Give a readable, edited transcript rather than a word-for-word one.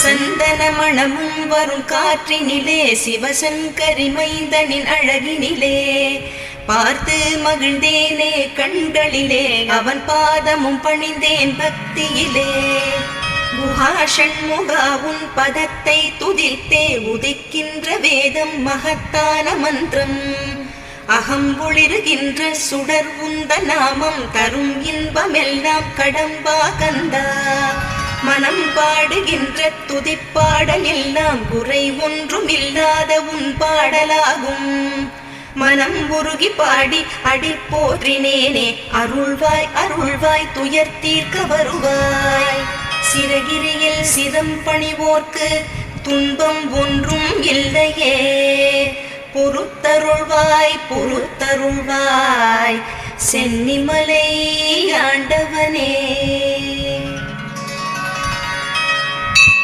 சந்தன மணமும் வரும் காற்றினிலே சிவசங்கரி மைந்தனின் அழகினிலே பார்த்து மகிழ்ந்தேனே கண்களிலே அவன் பாதமும் பணிந்தேன் பக்தியிலே குஹாஷண்முகா உன் பதத்தை துதித்தே உதிக்கின்ற வேதம் மகத்தான மந்திரம் அகம் ஒளிருகின்ற சுடர் உந்த நாமம் தரும் இன்பமெல்லாம் கடம்பா கந்தா மனம் பாடுகின்ற துதிப்பாடல் எல்லாம் குறை ஒன்றும் இல்லாத உன் பாடலாகும் மனம் உருகி பாடி அடி போற்றினேனே அருள்வாய் அருள்வாய் துயர் தீர்க்க வருவாய் சிறகிரியில் சிரம் பணிவோர்க்கு துன்பம் ஒன்றும் இல்லையே பொறுத்தருள்வாய் பொறுத்தருள்வாய் சென்னிமலை ஆண்டவனே.